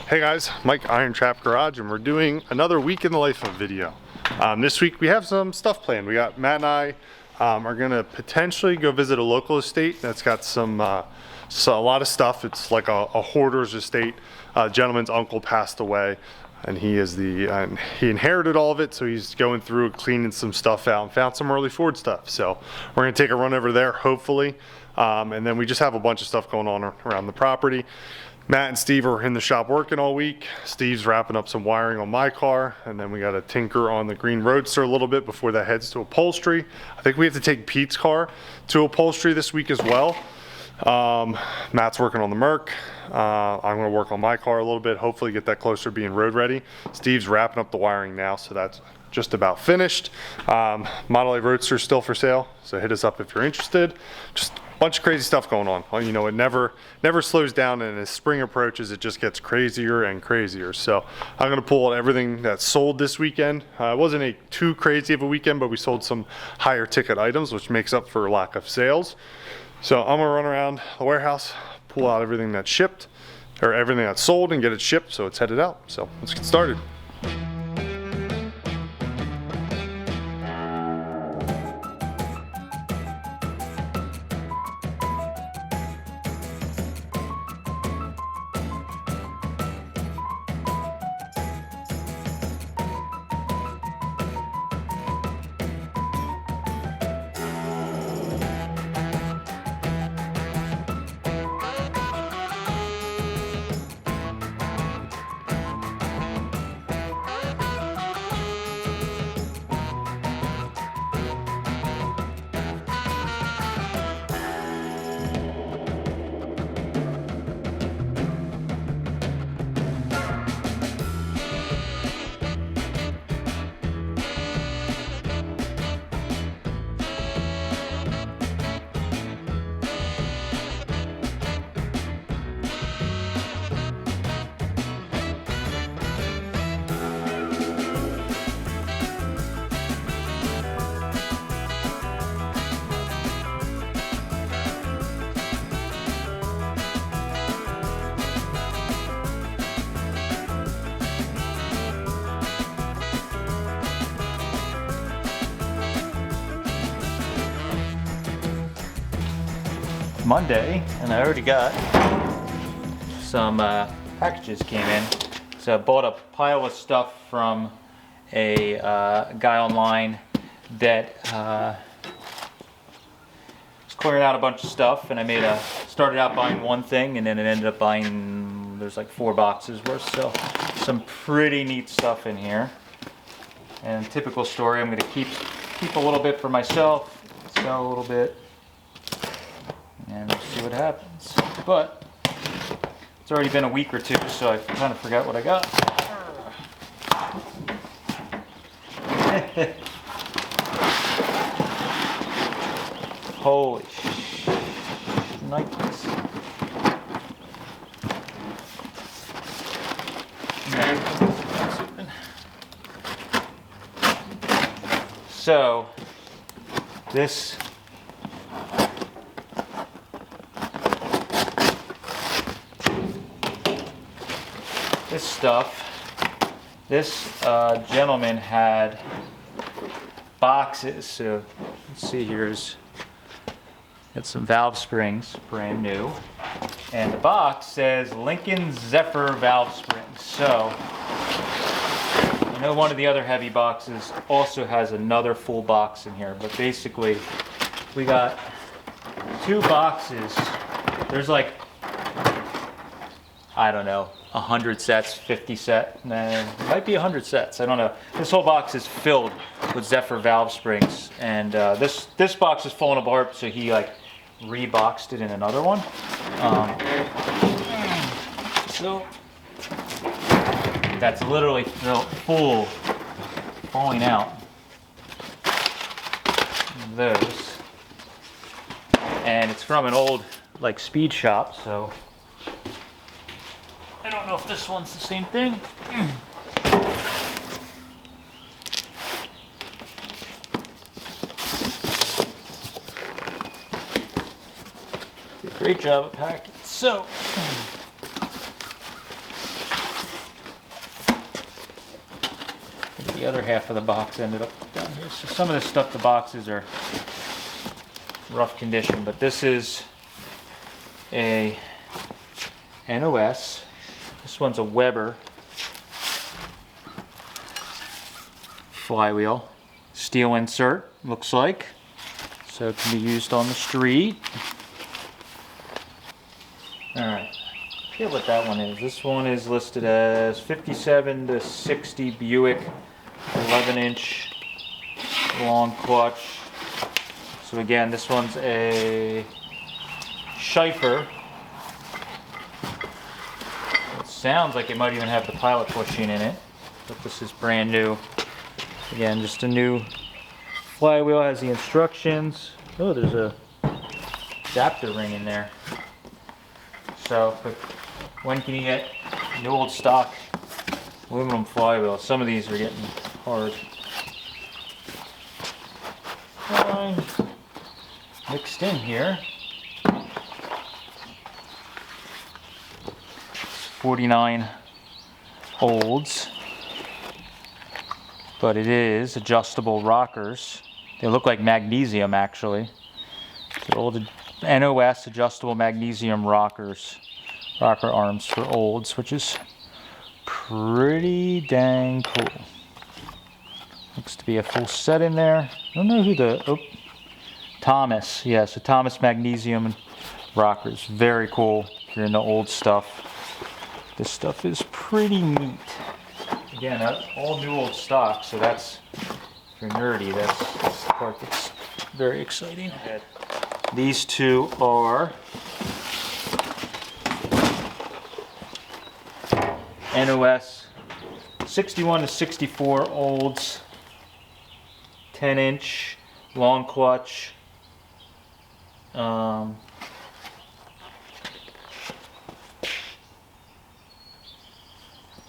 Hey guys, Mike, IronTrap Garage, and we're doing another week in the life of video. This week we have some stuff planned. Matt and I are gonna potentially go visit a local estate that's got a lot of stuff. It's like a hoarder's estate. A gentleman's uncle passed away, and he inherited all of it, so he's going through cleaning some stuff out and found some early Ford stuff. So we're gonna take a run over there, hopefully, and then we just have a bunch of stuff going on around the property. Matt and Steve are in the shop working all week. Steve's wrapping up some wiring on my car, and then we got to tinker on the green Roadster a little bit before that heads to upholstery. I think we have to take Pete's car to upholstery this week as well. Matt's working on the Merc. I'm going to work on my car a little bit, hopefully get that closer to being road ready. Steve's wrapping up the wiring now, so that's just about finished. Model A Roadster still for sale, so hit us up if you're interested. Just bunch of crazy stuff going on. You know, it never slows down, and as spring approaches, it just gets crazier and crazier. So I'm gonna pull everything that's sold this weekend. It wasn't too crazy of a weekend, but we sold some higher ticket items, which makes up for lack of sales. So I'm gonna run around the warehouse, pull out everything that's shipped, or everything that's sold, and get it shipped so it's headed out. So let's get started. Monday, and I already got some packages came in. So I bought a pile of stuff from a guy online that was clearing out a bunch of stuff, and I started out buying one thing, and then it ended up buying, there's like 4 boxes worth, so some pretty neat stuff in here. And typical story, I'm gonna keep a little bit for myself, sell a little bit, and we'll see what happens. But it's already been a week or two, so I kind of forgot what I got. Holy shnikes. So this stuff, this gentleman had boxes. So let's see, here's got some valve springs, brand new, and the box says Lincoln Zephyr valve springs. So I know one of the other heavy boxes also has another full box in here, but basically we got 2 boxes. There's like, I don't know, 100 sets, 50 sets, it might be 100 sets, I don't know. This whole box is filled with Zephyr valve springs, and this box is falling apart, so he like reboxed it in another one. So that's literally full, falling out. Those, and it's from an old like speed shop, so I don't know if this one's the same thing. Did a great job of packing. So the other half of the box ended up down here. So some of the stuff, the boxes are rough condition, but this is a NOS. This one's a Weber flywheel, steel insert, looks like. So it can be used on the street. Alright, I forget what that one is. This one is listed as 57 to 60 Buick, 11-inch long clutch. So again, this one's a Schaefer. It sounds like it might even have the pilot bushing in it, but this is brand new. Again, just a new flywheel, has the instructions. Oh, there's a adapter ring in there. So, but when can you get new old stock aluminum flywheel? Some of these are getting hard. Fine. Mixed in here. 49 olds, but it is adjustable rockers. They look like magnesium actually. The old NOS adjustable magnesium rockers, rocker arms for olds, which is pretty dang cool. Looks to be a full set in there. I don't know who the, Thomas, yeah, so Thomas magnesium rockers, very cool if you're into old stuff. This stuff is pretty neat. Again, that's all new old stock, so that's, if you're nerdy, that's the part that's very exciting. These two are NOS 61 to 64 olds, 10-inch long clutch.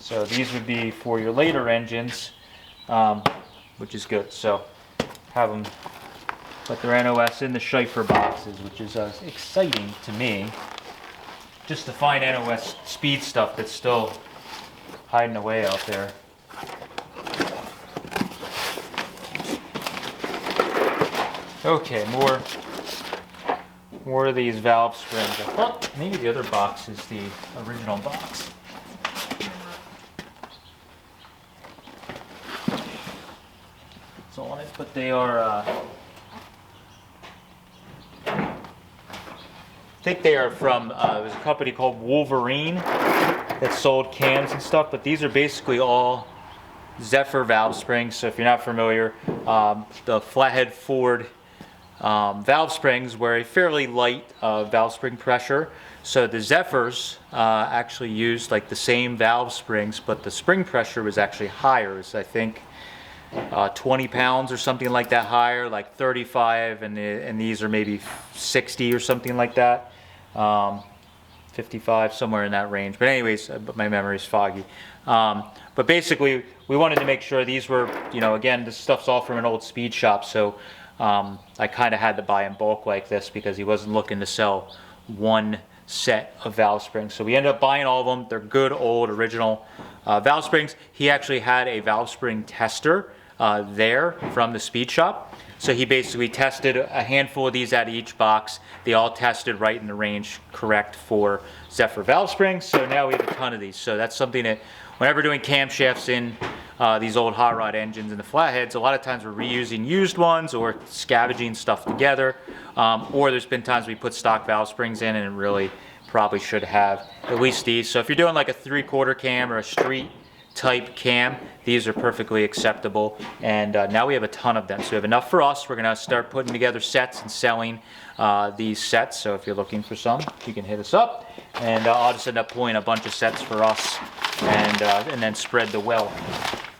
So these would be for your later engines, which is good. So have them put their NOS in the Schaefer boxes, which is exciting to me. Just to find NOS speed stuff that's still hiding away out there. Okay, more of these valve springs. I thought maybe the other box is the original box. It's on it, but they are, I think they are from, there's a company called Wolverine that sold cans and stuff, but these are basically all Zephyr valve springs. So if you're not familiar, the flathead Ford valve springs were a fairly light valve spring pressure. So the Zephyrs actually used like the same valve springs, but the spring pressure was actually higher. It's, I think, 20 pounds or something like that higher, like 35, and these are maybe 60 or something like that. 55, somewhere in that range. But anyways, but my memory's foggy. But basically, we wanted to make sure these were, you know, again, this stuff's all from an old speed shop, so I kind of had to buy in bulk like this because he wasn't looking to sell one set of valve springs. So we ended up buying all of them. They're good old original valve springs. He actually had a valve spring tester there from the speed shop. So he basically tested a handful of these out of each box. They all tested right in the range correct for Zephyr valve springs. So now we have a ton of these. So that's something that whenever doing camshafts in these old hot rod engines and the flatheads, a lot of times we're reusing used ones or scavenging stuff together. Or there's been times we put stock valve springs in and it really probably should have at least these. So if you're doing like a 3/4 cam or a street type cam, these are perfectly acceptable. And now we have a ton of them. So we have enough for us. We're gonna start putting together sets and selling these sets. So if you're looking for some, you can hit us up. And I'll just end up pulling a bunch of sets for us and then spread the wealth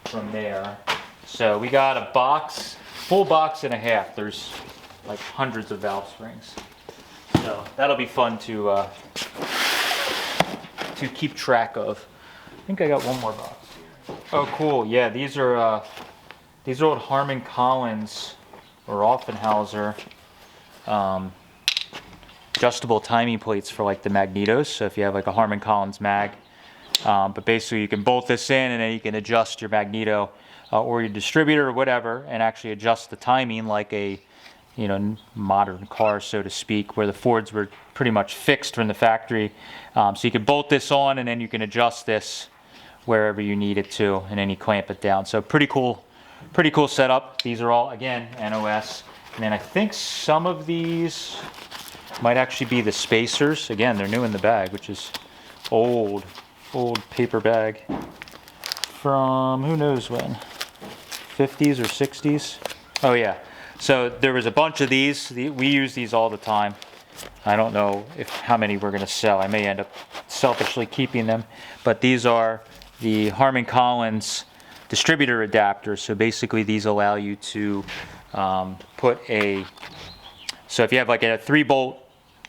from there. So we got a box, full box and a half. There's like hundreds of valve springs. So that'll be fun to keep track of. I think I got one more box here. Oh, cool. Yeah, these are old Harman Collins or Offenhauser adjustable timing plates for like the magnetos. So if you have like a Harman Collins mag, but basically you can bolt this in and then you can adjust your magneto or your distributor or whatever, and actually adjust the timing like a modern car, so to speak, where the Fords were pretty much fixed from the factory. So you can bolt this on, and then you can adjust this wherever you need it to, and then you clamp it down. So pretty cool setup. These are all, again, NOS. And then I think some of these might actually be the spacers. Again, they're new in the bag, which is old paper bag from who knows when, 50s or 60s. Oh yeah. So there was a bunch of these. We use these all the time. I don't know how many we're going to sell. I may end up selfishly keeping them. But these are the Harman Collins distributor adapters. So basically these allow you to put so if you have like a 3-bolt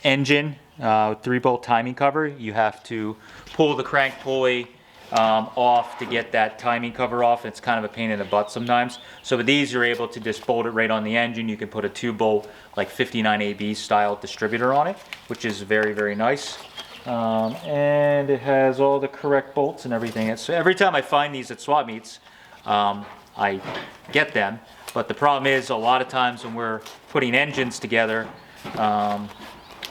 engine, 3-bolt timing cover, you have to pull the crank pulley off to get that timing cover off. It's kind of a pain in the butt sometimes. So with these, you're able to just bolt it right on the engine. You can put a 2-bolt like 59AB style distributor on it, which is very, very nice. And it has all the correct bolts and everything. So every time I find these at swap meets, I get them. But the problem is a lot of times when we're putting engines together,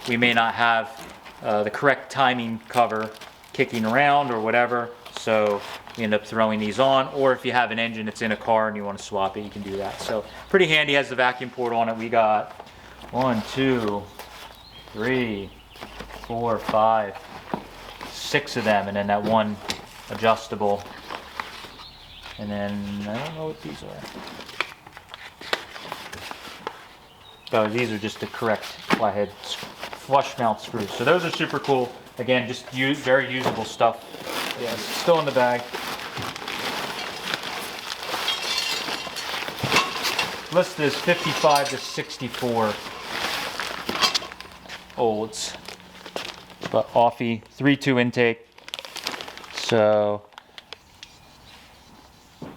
we may not have the correct timing cover kicking around or whatever. So we end up throwing these on, or if you have an engine that's in a car and you want to swap it, you can do that. So pretty handy, has the vacuum port on it. We got 1, 2, 3, 4, 5, 6 of them, and then that one adjustable. And then I don't know what these are. Oh, these are just the correct flathead flush mount screws. So those are super cool. Again, just very usable stuff. Yeah, it's still in the bag. List is 55 to 64 olds. But Offie 3.2 intake. So it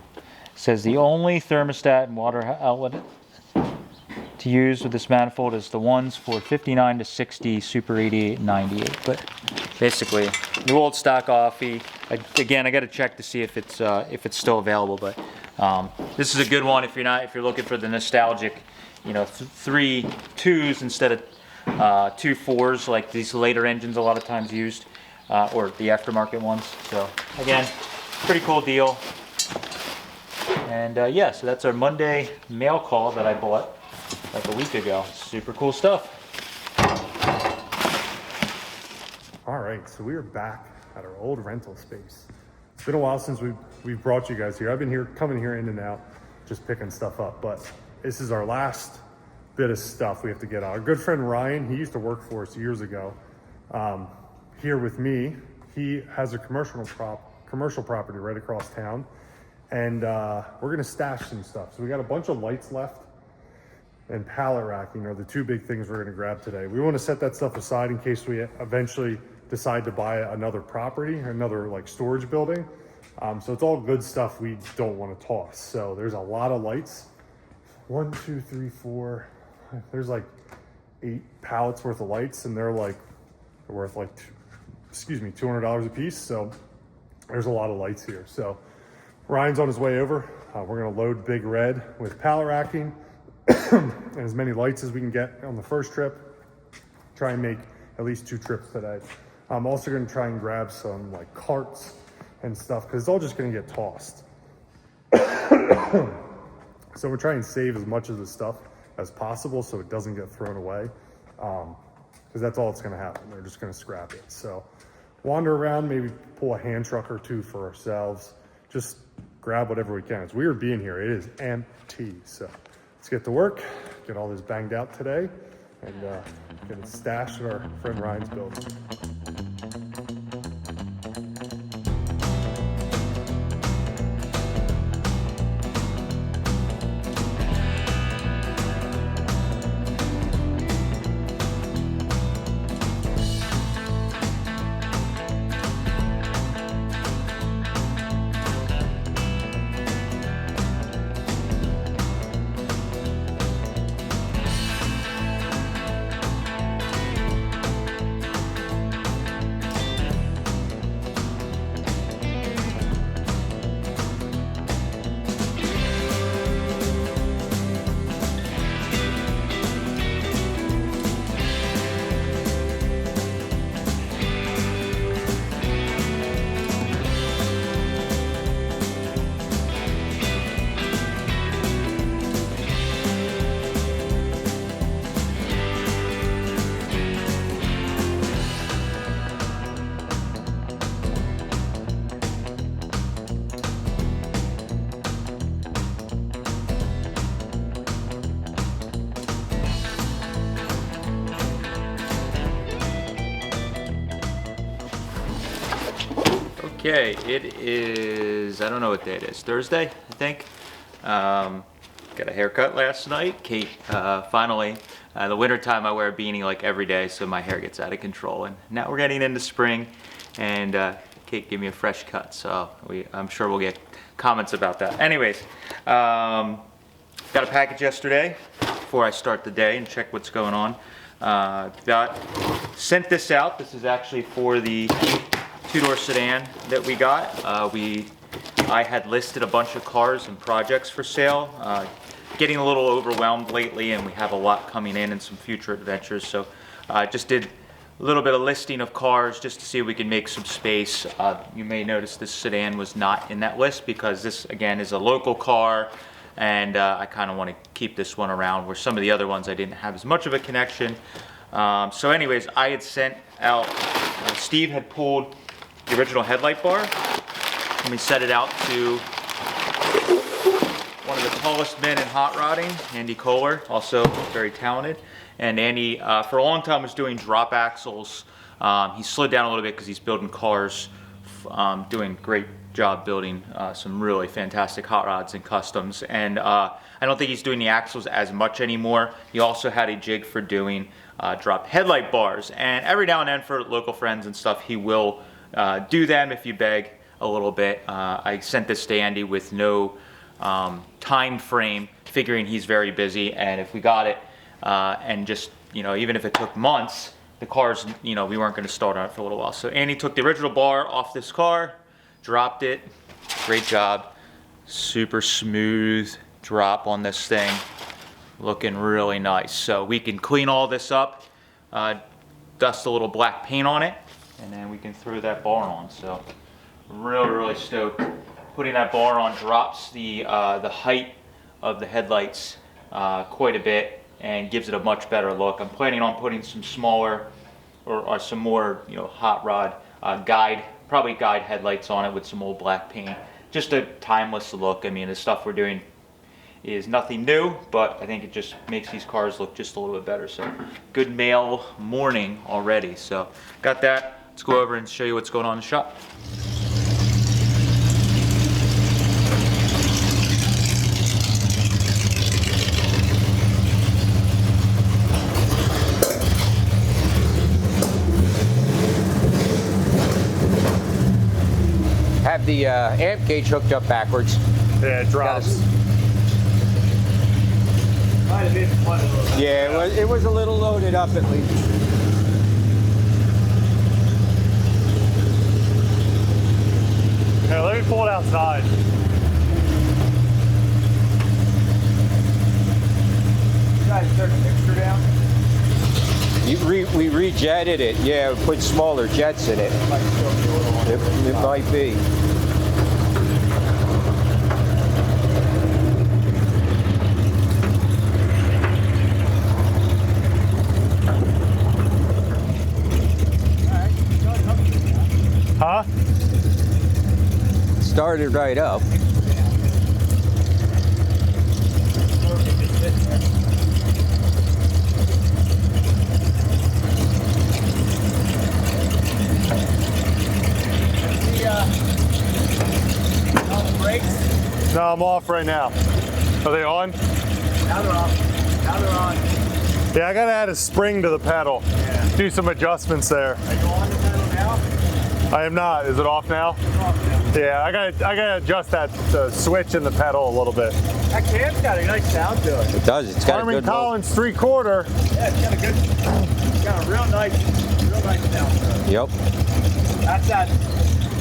says the only thermostat and water outlet to use with this manifold is the ones for 59 to 60 Super 88 and 98. But basically, new old stock Offie. Again, I got to check to see if it's still available. But this is a good one if you're looking for the nostalgic, 3 2s instead of 2 4s like these later engines a lot of times used, or the aftermarket ones. So again, pretty cool deal. And yeah, so that's our Monday mail call that I bought like a week ago. Super cool stuff. All right, so we are back at our old rental space. It's been a while since we've brought you guys here. I've been coming here in and out, just picking stuff up. But this is our last bit of stuff we have to get out. Our good friend Ryan, he used to work for us years ago. Here with me, he has a commercial property right across town, and we're gonna stash some stuff. So we got a bunch of lights left, and pallet racking are the 2 big things we're gonna grab today. We wanna set that stuff aside in case we eventually decide to buy another property, another like storage building. So it's all good stuff we don't wanna toss. So there's a lot of lights. 1, 2, 3, 4, there's like 8 pallets worth of lights, and they're worth like, $200 a piece. So there's a lot of lights here. So Ryan's on his way over. We're gonna load Big Red with pallet racking and as many lights as we can get on the first trip. Try and make at least 2 trips today. I'm also going to try and grab some like carts and stuff because it's all just going to get tossed. So we're trying to save as much of the stuff as possible so it doesn't get thrown away, because that's all that's going to happen. They're just going to scrap it. So wander around, maybe pull a hand truck or 2 for ourselves. Just grab whatever we can. It's weird being here. It is empty. So let's get to work, get all this banged out today, and get it stashed at our friend Ryan's building. Okay, it is, I don't know what day it is, Thursday, I think. Got a haircut last night. Kate, finally, the winter time I wear a beanie like every day, so my hair gets out of control. And now we're getting into spring, and Kate gave me a fresh cut, so I'm sure we'll get comments about that. Anyways, got a package yesterday before I start the day and check what's going on. Sent this out. This is actually for the two-door sedan that we got. I had listed a bunch of cars and projects for sale. Getting a little overwhelmed lately, and we have a lot coming in and some future adventures. So I just did a little bit of listing of cars just to see if we can make some space. You may notice this sedan was not in that list because this, again, is a local car, and I kind of want to keep this one around where some of the other ones I didn't have as much of a connection. So anyways, I had sent out, Steve had pulled the original headlight bar, and we set it out to one of the tallest men in hot rodding, Andy Kohler, also very talented. And Andy, for a long time, was doing drop axles. He slowed down a little bit because he's building cars, doing a great job building some really fantastic hot rods and customs. And I don't think he's doing the axles as much anymore. He also had a jig for doing drop headlight bars. And every now and then for local friends and stuff, he will do them if you beg a little bit. I sent this to Andy with no time frame, figuring he's very busy, and if we got it and just, even if it took months, the cars, we weren't going to start on it for a little while. So Andy took the original bar off this car, dropped it. Great job. Super smooth drop on this thing, looking really nice. So we can clean all this up, dust a little black paint on it, and then we can throw that bar on. So really stoked. Putting that bar on drops the height of the headlights quite a bit and gives it a much better look. I'm planning on putting some smaller or some more hot rod probably guide headlights on it with some old black paint. Just a timeless look. I mean, the stuff we're doing is nothing new, but I think it just makes these cars look just a little bit better. So good mail morning already. So got that. Let's go over and show you what's going on in the shop. Have the amp gauge hooked up backwards. Yeah, it drops. Yeah, it was a little loaded up at least. Here, let me pull it outside. You guys turn the mixture down? We rejetted it. Yeah, we put smaller jets in it. It might be. Huh? Started right up. No, I'm off right now. Are they on? Now they're off. Now they're on. Yeah, I gotta add a spring to the pedal. Yeah. Do some adjustments there. Are you on the pedal now? I am not. Is it off now? It's off now. Yeah, I gotta adjust the switch in the pedal a little bit. That cam's got a nice sound to it. It does. It's got a Harman good look. Collins 3/4. Yeah, it's got a real nice sound to it. Yep. That's that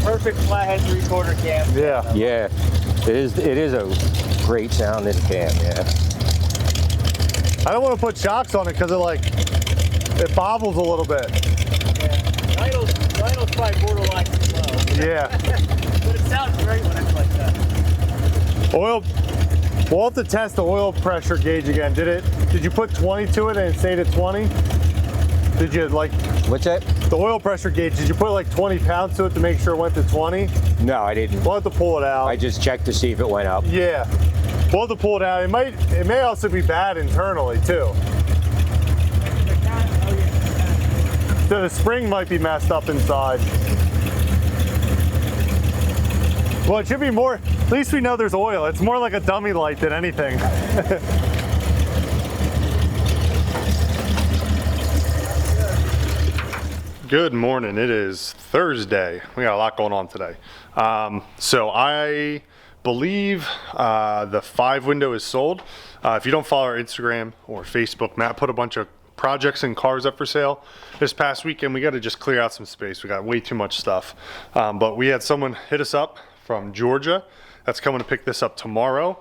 perfect flathead 3/4 cam. Yeah. Yeah. It is a great sounding cam. Yeah. I don't want to put shocks on it because it bobbles a little bit. Yeah. Rhino's probably borderline slow. Yeah. But it sounds great when it's like that. We'll have to test the oil pressure gauge again. Did you put 20 to it and it stayed at 20? Did you What's that? the oil pressure gauge, did you put 20 pounds to it to make sure it went to 20? No, I didn't. We'll have to pull it out. I just checked to see if it went up. Yeah. We'll have to pull it out. It may also be bad internally too. The spring might be messed up inside. Well, it should be more, at least we know there's oil. It's more like a dummy light than anything. Good morning, it is Thursday. We got a lot going on today. So I believe the 5 window is sold. If you don't follow our Instagram or Facebook, Matt put a bunch of projects and cars up for sale this past weekend. We got to just clear out some space. We got way too much stuff. But we had someone hit us up from Georgia that's coming to pick this up tomorrow.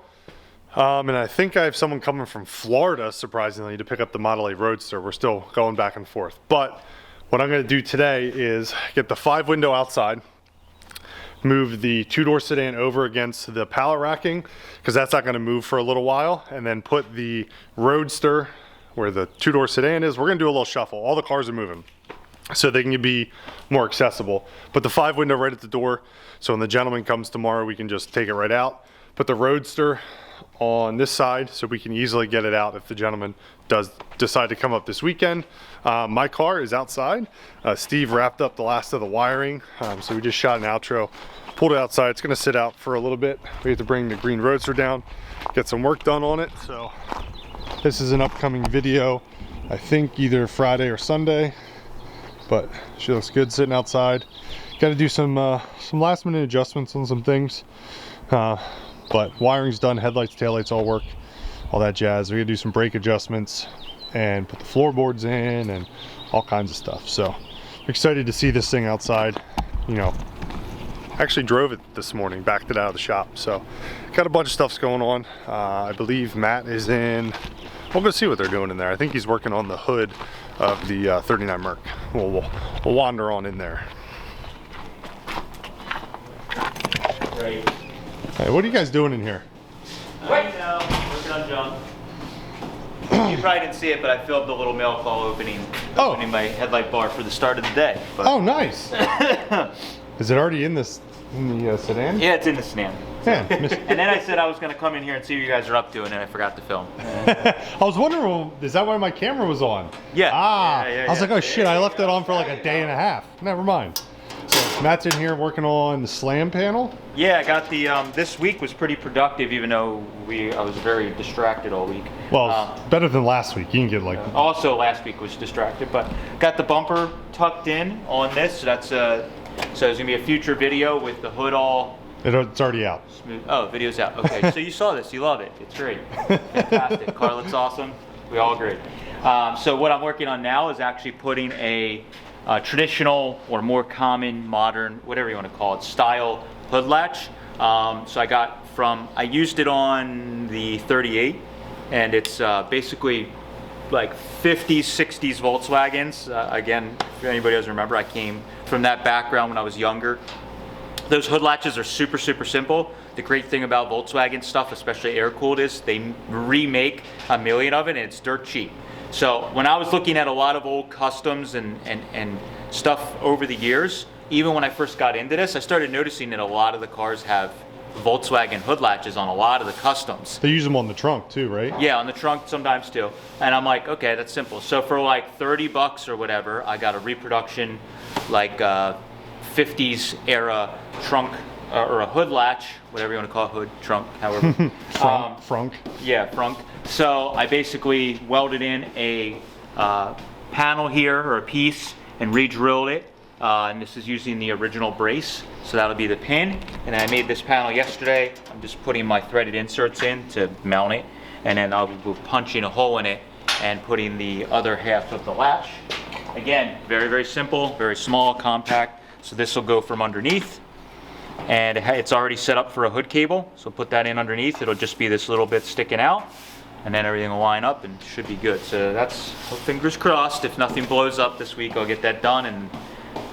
And I think I have someone coming from Florida, surprisingly, to pick up the Model A Roadster. We're still going back and forth. But what I'm going to do today is get the 5 window outside, move the 2-door sedan over against the pallet racking, because that's not going to move for a little while, and then put the Roadster where the 2-door sedan is. We're going to do a little shuffle. All the cars are moving so they can be more accessible. Put the 5 window right at the door, so when the gentleman comes tomorrow, we can just take it right out. Put the Roadster on this side so we can easily get it out if the gentleman does decide to come up this weekend. My car is outside. Steve wrapped up the last of the wiring, so we just shot an outro, pulled it outside. It's going to sit out for a little bit. We have to bring the green Roadster down, get some work done on it. So this is an upcoming video, I think either Friday or Sunday, but she looks good sitting outside. Got to do some last minute adjustments on some things, but wiring's done, headlights, taillights all work, all that jazz. We're gonna do some brake adjustments and put the floorboards in and all kinds of stuff. So excited to see this thing outside. You know, actually drove it this morning, backed it out of the shop. So got a bunch of stuff's going on. I believe Matt is in, we'll go see what they're doing in there. I think he's working on the hood of the 39 Merc. We'll wander on in there. Great. Hey, what are you guys doing in here? Right now, working on junk. You probably didn't see it, but I filmed the little mail call opening my headlight bar for the start of the day. But. Oh, nice. Is it already in the sedan? Yeah, it's in the sedan. Yeah. And then I said I was going to come in here and see what you guys are up to, and then I forgot to film. I was wondering, well, is that why my camera was on? Yeah. I was like, oh shit, I left it on for like a day and a half. Never mind. So Matt's in here working on the slam panel. Yeah, I got the, this week was pretty productive, even though I was very distracted all week. Well, better than last week. You can get like... Also last week was distracted, but got the bumper tucked in on this, so that's, so there's gonna be a future video with the hood all... It's already out. Smooth. Oh, video's out, okay. So you saw this, you love it, it's great. Fantastic, car looks awesome, we all agree. So what I'm working on now is actually putting a traditional or more common, modern, whatever you want to call it, style hood latch. So I used it on the 38, and it's basically like 50s, 60s Volkswagens. Again, if anybody doesn't remember, I came from that background when I was younger. Those hood latches are super, super simple. The great thing about Volkswagen stuff, especially air-cooled, is they remake a million of it, and it's dirt cheap. So when I was looking at a lot of old customs and stuff over the years, even when I first got into this, I started noticing that a lot of the cars have Volkswagen hood latches on a lot of the customs. They use them on the trunk too, right? Yeah, on the trunk sometimes too. And I'm like, okay, that's simple. So for like 30 bucks or whatever, I got a reproduction like 50s era trunk or a hood latch, whatever you want to call it, hood, trunk, however. Frunk. Yeah, frunk. So I basically welded in a panel here, or a piece, and re-drilled it. And this is using the original brace. So that'll be the pin. And I made this panel yesterday. I'm just putting my threaded inserts in to mount it. And then I'll be punching a hole in it and putting the other half of the latch. Again, very, very simple, very small, compact. So this will go from underneath. And it's already set up for a hood cable, so put that in underneath. It'll just be this little bit sticking out, and then everything will line up and should be good. So that's, fingers crossed, if nothing blows up this week, I'll get that done, and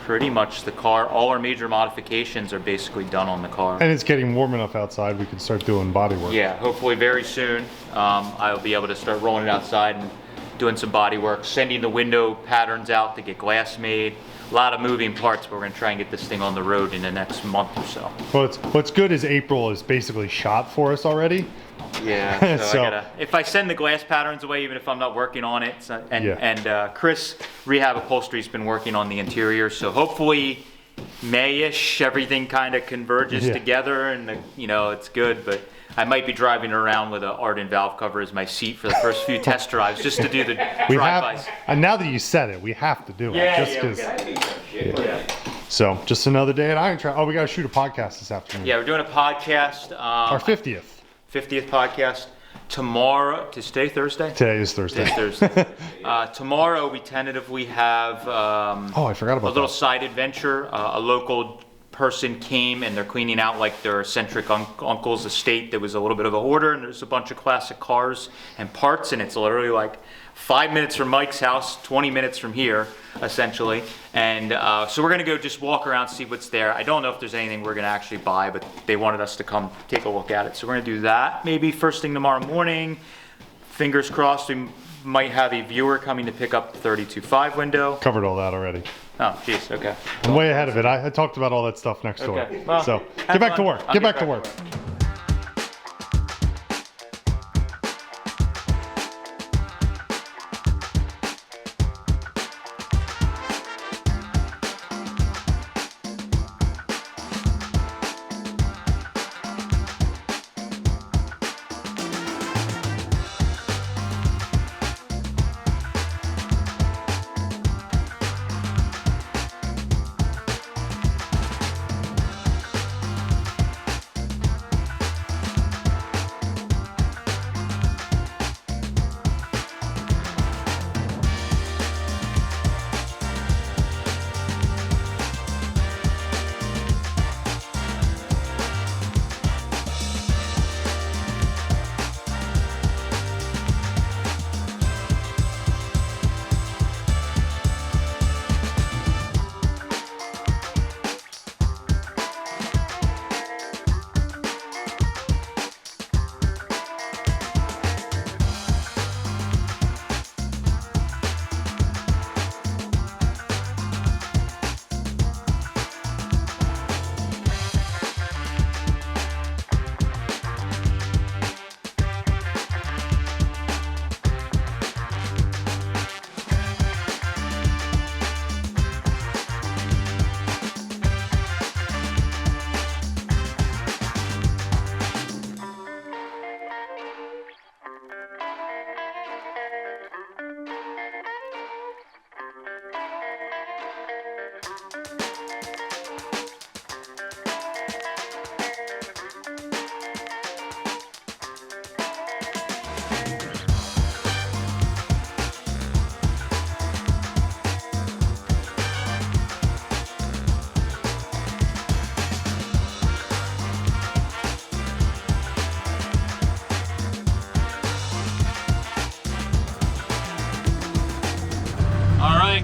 pretty much the car, all our major modifications are basically done on the car. And it's getting warm enough outside, we can start doing body work. Yeah, hopefully very soon I'll be able to start rolling it outside and doing some body work, sending the window patterns out to get glass made. A lot of moving parts, but we're going to try and get this thing on the road in the next month or so. Well, what's good is April is basically shot for us already. Yeah, so if I send the glass patterns away, even if I'm not working on it, and Chris Rehab Upholstery's been working on the interior, so hopefully May-ish, everything kind of converges Yeah. together, and it's good. But I might be driving around with an Ardent valve cover as my seat for the first few test drives, just to do the We drive-bys. have, and now that you said it, we have to do it. Yeah, just yeah, 'cause- yeah. So, just another day at IronTrap. Oh, we got to shoot a podcast this afternoon. Yeah, we're doing a podcast. Our 50th. 50th podcast tomorrow. Is today Thursday? Today is Thursday. Today's Thursday. Tomorrow we tentatively have Oh, I forgot a about little that. side adventure. A local person came and they're cleaning out like their eccentric uncle's estate. There was a little bit of a hoarder, and there's a bunch of classic cars and parts, and it's literally like 5 minutes from Mike's house, 20 minutes from here, essentially. And so we're gonna go just walk around, see what's there. I don't know if there's anything we're gonna actually buy, but they wanted us to come take a look at it. So we're gonna do that maybe first thing tomorrow morning. Fingers crossed, we might have a viewer coming to pick up the 32.5 window. Covered all that already. Oh, jeez, okay. I'm way ahead of it. I talked about all that stuff next door. Okay, well, So, have get back to fun. work. I'll Get back to work.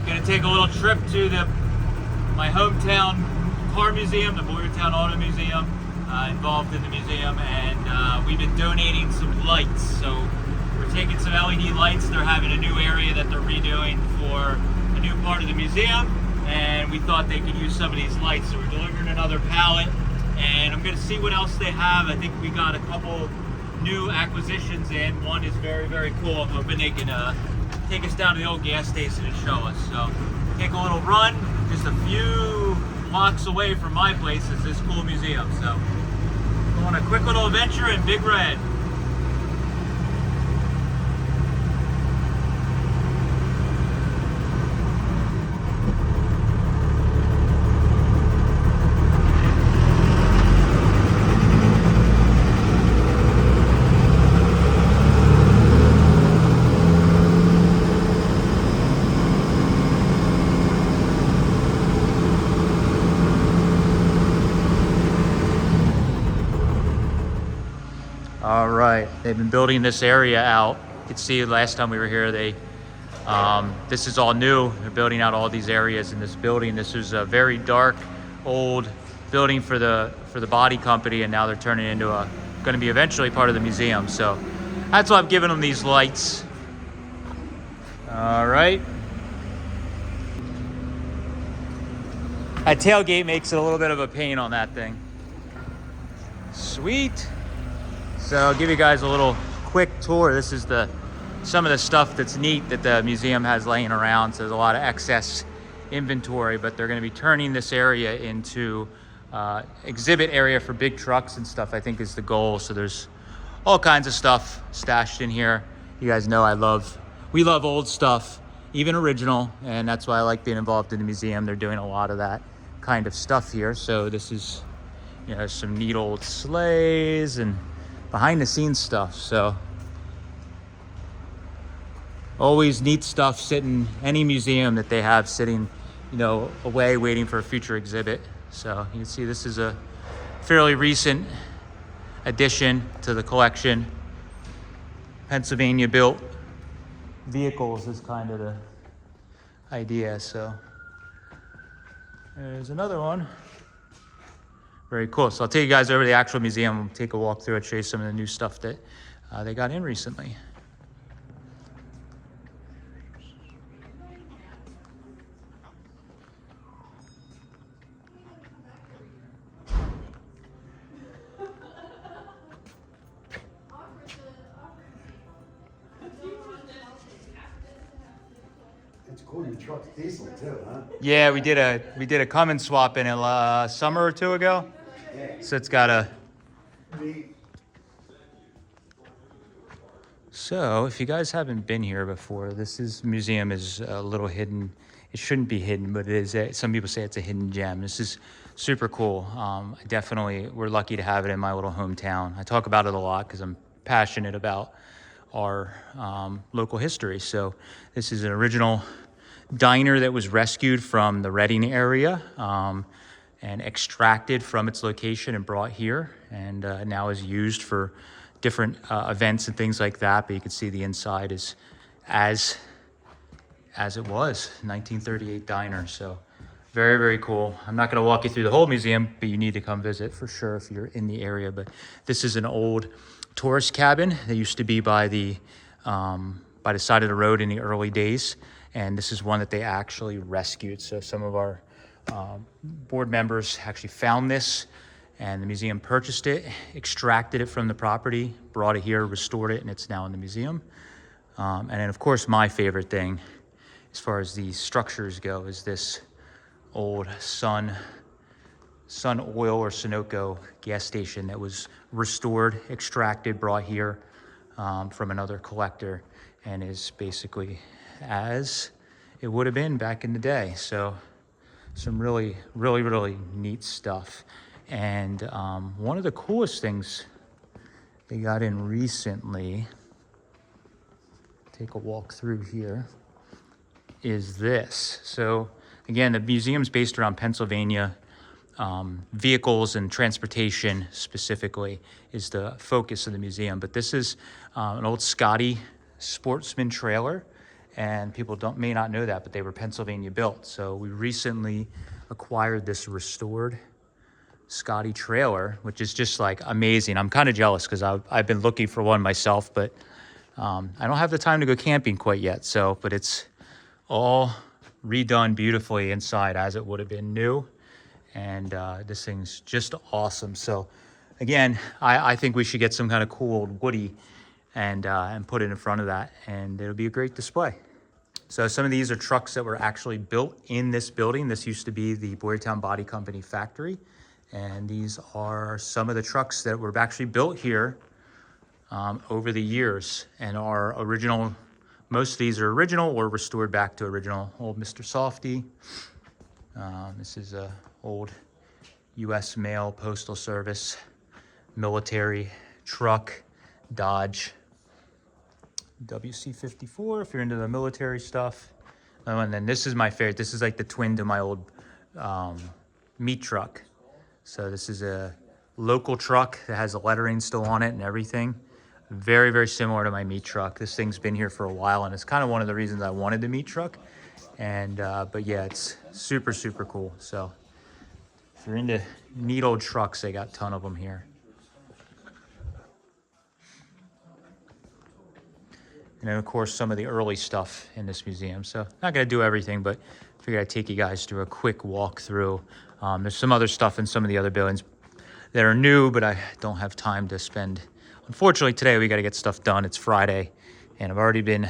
Gonna take a little trip to my hometown car museum, the Boyertown Auto Museum, involved in the museum, and we've been donating some lights. So we're taking some LED lights. They're having a new area that they're redoing for a new part of the museum, and we thought they could use some of these lights. So we're delivering another pallet, and I'm gonna see what else they have. I think we got a couple new acquisitions in. One is very, very cool. I'm hoping they can take us down to the old gas station and show us. So take a little run, just a few blocks away from my place is this cool museum. So go on a quick little adventure in Big Red. All right, they've been building this area out. You can see last time we were here, this is all new. They're building out all these areas in this building. This is a very dark, old building for the body company, and now they're turning it into going to be eventually part of the museum. So that's why I've given them these lights. All right. That tailgate makes it a little bit of a pain on that thing. Sweet. So I'll give you guys a little quick tour. This is some of the stuff that's neat that the museum has laying around. So there's a lot of excess inventory, but they're going to be turning this area into exhibit area for big trucks and stuff, I think is the goal. So there's all kinds of stuff stashed in here. You guys know we love old stuff, even original, and that's why I like being involved in the museum. They're doing a lot of that kind of stuff here. So this is, you know, some neat old sleighs and behind the scenes stuff. So always neat stuff sitting, any museum that they have sitting, you know, away waiting for a future exhibit. So you can see this is a fairly recent addition to the collection. Pennsylvania built vehicles is kind of the idea. So there's another one. Very cool. So I'll take you guys over to the actual museum, take a walk through it, show you some of the new stuff that they got in recently. It's cool your truck's diesel too, huh? Yeah, we did a Cummins swap in a summer or two ago. So it's got a. So if you guys haven't been here before, museum is a little hidden. It shouldn't be hidden, but it is. Some people say it's a hidden gem. This is super cool. We're lucky to have it in my little hometown. I talk about it a lot because I'm passionate about our local history. So this is an original diner that was rescued from the Reading area and extracted from its location and brought here, and now is used for different events and things like that. But you can see the inside is as it was, 1938 diner. So very, very cool. I'm not going to walk you through the whole museum, but you need to come visit for sure if you're in the area. But this is an old tourist cabin that used to be by the side of the road in the early days. And this is one that they actually rescued. So some of our board members actually found this, and the museum purchased it, extracted it from the property, brought it here, restored it, and it's now in the museum. And then of course, my favorite thing as far as the structures go is this old Sun Oil or Sunoco gas station that was restored, extracted, brought here from another collector, and is basically as it would have been back in the day. So some really, really, really neat stuff. And one of the coolest things they got in recently, take a walk through here, is this. So again, the museum's based around Pennsylvania. Vehicles and transportation specifically is the focus of the museum. But this is an old Scotty Sportsman trailer, and people may not know that, but they were Pennsylvania built. So we recently acquired this restored Scotty trailer, which is just like amazing. I'm kind of jealous because I've been looking for one myself, but I don't have the time to go camping quite yet. So, but it's all redone beautifully inside as it would have been new. And this thing's just awesome. So again, I think we should get some kind of cool old Woody and put it in front of that, and it'll be a great display. So some of these are trucks that were actually built in this building. This used to be the Boyertown Body Company factory. And these are some of the trucks that were actually built here over the years, and are original. Most of these are original or restored back to original. Old Mr. Softy. This is a old U.S. Mail Postal Service military truck, Dodge WC-54 if you're into the military stuff. And then this is my favorite. This is like the twin to my old meat truck. So this is a local truck that has the lettering still on it and everything. Very, very similar to my meat truck. This thing's been here for a while, and it's kind of one of the reasons I wanted the meat truck. And but yeah, it's super, super cool. So if you're into neat old trucks, they got a ton of them here. And then of course some of the early stuff in this museum. So not gonna do everything, but I figured I'd take you guys through a quick walk through. There's some other stuff in some of the other buildings that are new, but I don't have time to spend. Unfortunately, today we got to get stuff done. It's Friday, and I've already been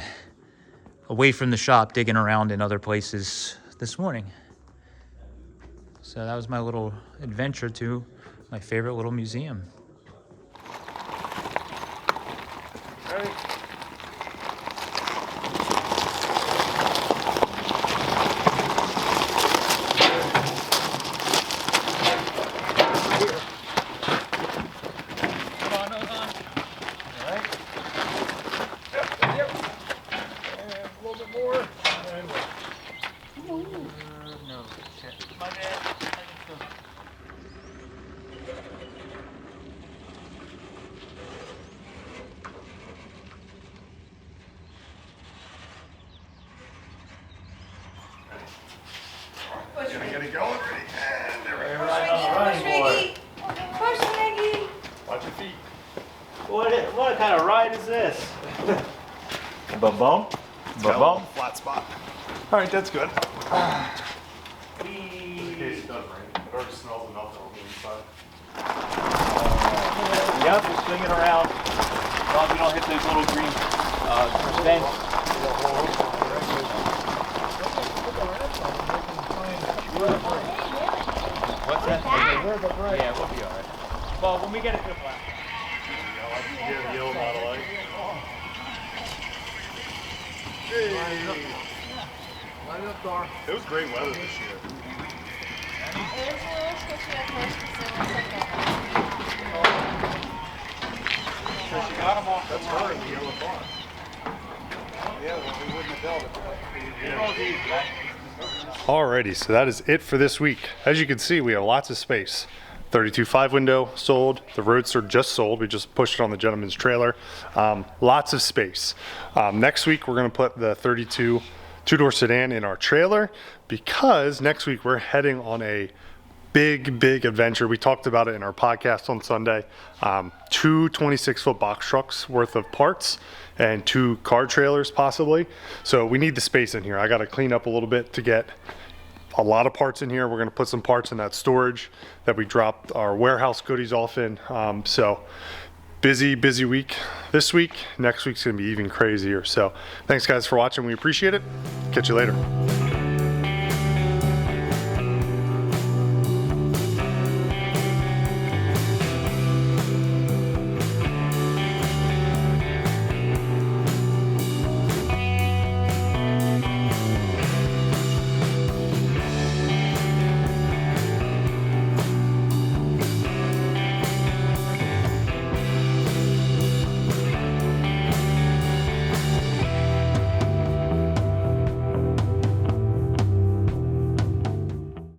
away from the shop digging around in other places this morning. So that was my little adventure to my favorite little museum. Gonna get it going. And there we go. Push Maggie! Watch your feet. What kind of ride is this? Ba-bum. Ba-bum. Flat spot. All right, that's good. Whee. In case it does rain. It already smells enough on the inside. Yep, just swing it around. As long as we don't hit those little green vents. What's that? Yeah, we'll be all right. Well, when we get it to the platform. Yeah, yellow Model A. It was great weather this year. So she got them off. That's her in the yellow bar. Yeah, well, we wouldn't have built it. Alrighty, so that is it for this week. As you can see, we have lots of space. 32.5 window sold. The Roadster just sold. We just pushed it on the gentleman's trailer. Lots of space. Next week, we're going to put the 32 two-door sedan in our trailer because next week we're heading on a big adventure. We talked about it in our podcast on Sunday. 2 26-foot box trucks worth of parts and 2 car trailers possibly. So we need the space in here. I got to clean up a little bit to get a lot of parts in here. We're going to put some parts in that storage that we dropped our warehouse goodies off in. So busy week this week. Next week's going to be even crazier. So thanks guys for watching. We appreciate it. Catch you later.